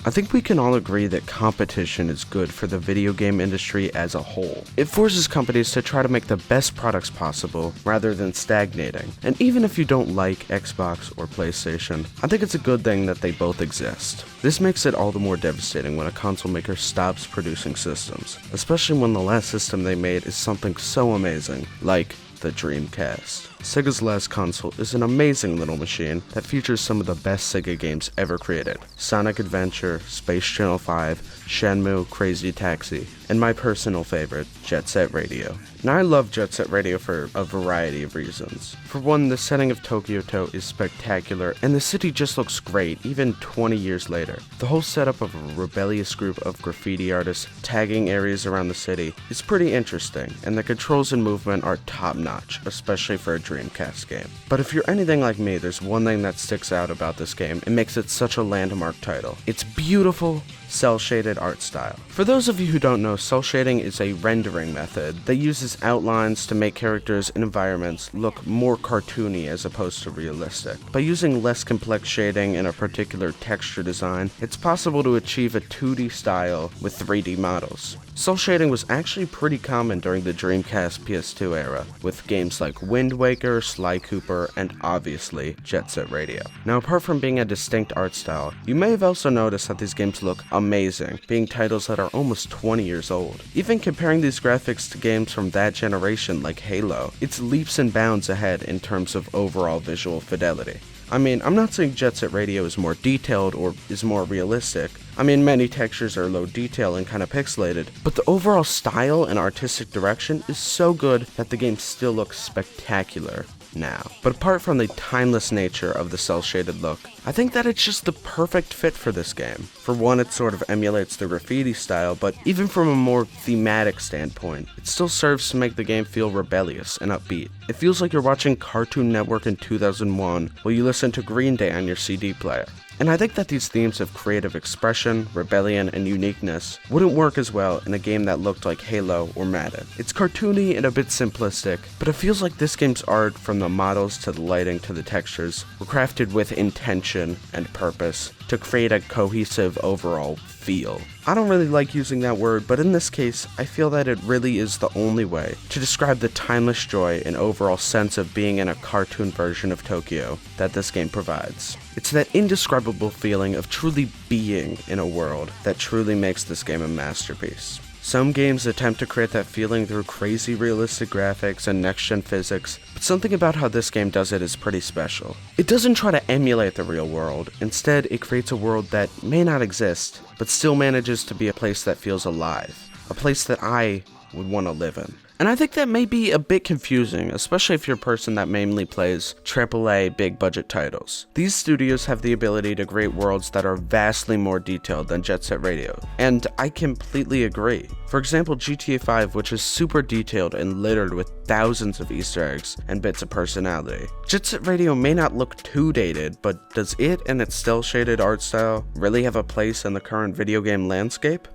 I think we can all agree that competition is good for the video game industry as a whole. It forces companies to try to make the best products possible rather than stagnating. And even if you don't like Xbox or PlayStation, I think it's a good thing that they both exist. This makes it all the more devastating when a console maker stops producing systems, especially when the last system they made is something so amazing, like the Dreamcast. Sega's last console is an amazing little machine that features some of the best Sega games ever created. Sonic Adventure, Space Channel 5, Shenmue, Crazy Taxi, and my personal favorite, Jet Set Radio. Now I love Jet Set Radio for a variety of reasons. For one, the setting of Tokyo-to is spectacular, and the city just looks great even 20 years later. The whole setup of a rebellious group of graffiti artists tagging areas around the city is pretty interesting, and the controls and movement are top-notch, especially for a Dreamcast game. But if you're anything like me, there's one thing that sticks out about this game and makes it such a landmark title. It's beautiful, cel-shaded art style. For those of you who don't know, cel shading is a rendering method that uses outlines to make characters and environments look more cartoony as opposed to realistic. By using less complex shading and a particular texture design, it's possible to achieve a 2D style with 3D models. Cel shading was actually pretty common during the Dreamcast PS2 era, with games like Wind Waker, Sly Cooper, and obviously Jet Set Radio. Now, apart from being a distinct art style, you may have also noticed that these games look amazing, being titles that are almost 20 years old. Even comparing these graphics to games from that generation like Halo, it's leaps and bounds ahead in terms of overall visual fidelity. I mean, I'm not saying Jet Set Radio is more detailed or is more realistic. I mean, many textures are low detail and kind of pixelated, but the overall style and artistic direction is so good that the game still looks spectacular now. But apart from the timeless nature of the cel-shaded look, I think that it's just the perfect fit for this game. For one, it sort of emulates the graffiti style, but even from a more thematic standpoint, it still serves to make the game feel rebellious and upbeat. It feels like you're watching Cartoon Network in 2001 while you listen to Green Day on your CD player. And I think that these themes of creative expression, rebellion, and uniqueness wouldn't work as well in a game that looked like Halo or Madden. It's cartoony and a bit simplistic, but it feels like this game's art, from the models to the lighting to the textures, were crafted with intention and purpose to create a cohesive overall feel. I don't really like using that word, but in this case, I feel that it really is the only way to describe the timeless joy and overall sense of being in a cartoon version of Tokyo that this game provides. It's that indescribable feeling of truly being in a world that truly makes this game a masterpiece. Some games attempt to create that feeling through crazy realistic graphics and next-gen physics, but something about how this game does it is pretty special. It doesn't try to emulate the real world. Instead, it creates a world that may not exist, but still manages to be a place that feels alive, a place that I would want to live in. And I think that may be a bit confusing, especially if you're a person that mainly plays AAA big budget titles. These studios have the ability to create worlds that are vastly more detailed than Jet Set Radio, and I completely agree. For example, GTA 5, which is super detailed and littered with thousands of Easter eggs and bits of personality. Jet Set Radio may not look too dated, but does it and its cel-shaded art style really have a place in the current video game landscape?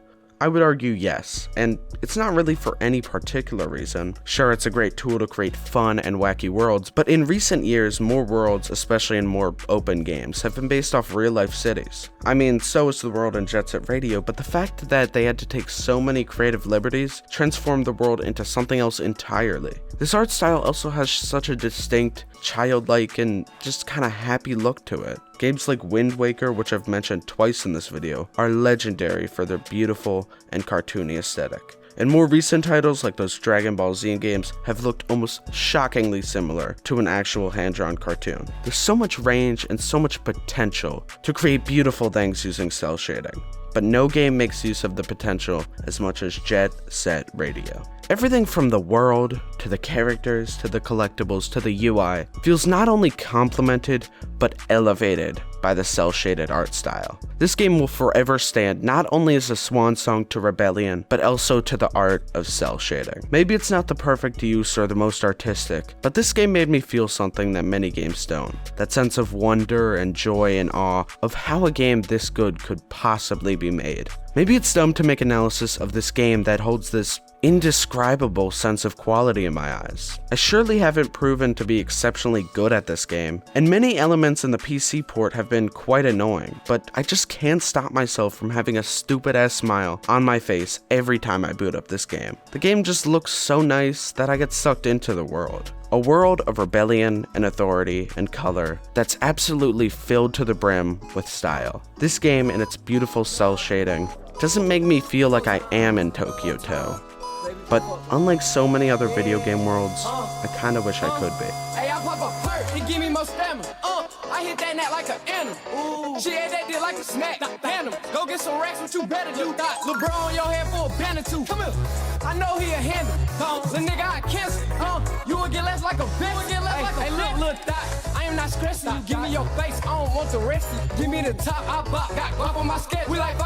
I would argue yes, and it's not really for any particular reason. Sure, it's a great tool to create fun and wacky worlds, but in recent years, more worlds, especially in more open games, have been based off real-life cities. I mean, so is the world in Jet Set Radio, but the fact that they had to take so many creative liberties transformed the world into something else entirely. This art style also has such a distinct, childlike, and just kinda happy look to it. Games like Wind Waker, which I've mentioned twice in this video, are legendary for their beautiful and cartoony aesthetic. And more recent titles like those Dragon Ball Z games have looked almost shockingly similar to an actual hand-drawn cartoon. There's so much range and so much potential to create beautiful things using cel shading, but no game makes use of the potential as much as Jet Set Radio. Everything from the world, to the characters, to the collectibles, to the UI, feels not only complemented, but elevated by the cel-shaded art style. This game will forever stand not only as a swan song to Rebellion, but also to the art of cel shading. Maybe it's not the perfect use or the most artistic, but this game made me feel something that many games don't. That sense of wonder and joy and awe of how a game this good could possibly be made. Maybe it's dumb to make analysis of this game that holds this indescribable sense of quality in my eyes. I surely haven't proven to be exceptionally good at this game, and many elements in the PC port have been been quite annoying, but I just can't stop myself from having a stupid ass smile on my face every time I boot up this game. The game just looks so nice that I get sucked into the world. A world of rebellion and authority and color that's absolutely filled to the brim with style. This game and its beautiful cel shading doesn't make me feel like I am in Tokyo Toe. But unlike so many other video game worlds, I kinda wish I could be. Hey, I pop a perk, it give me more stamina. I hit that net like an animal. She had that dick like a snack. Hand him, go get some racks, what you better do. LeBron on your head for a banner too. Come here, I know he a handle. The nigga I cancel. You will get less like a bitch. Hey, look, little thot, I am not stressing you. Give me your face, I don't want the rest of you. Give me the top, I bop. Got guap on my sketch. We like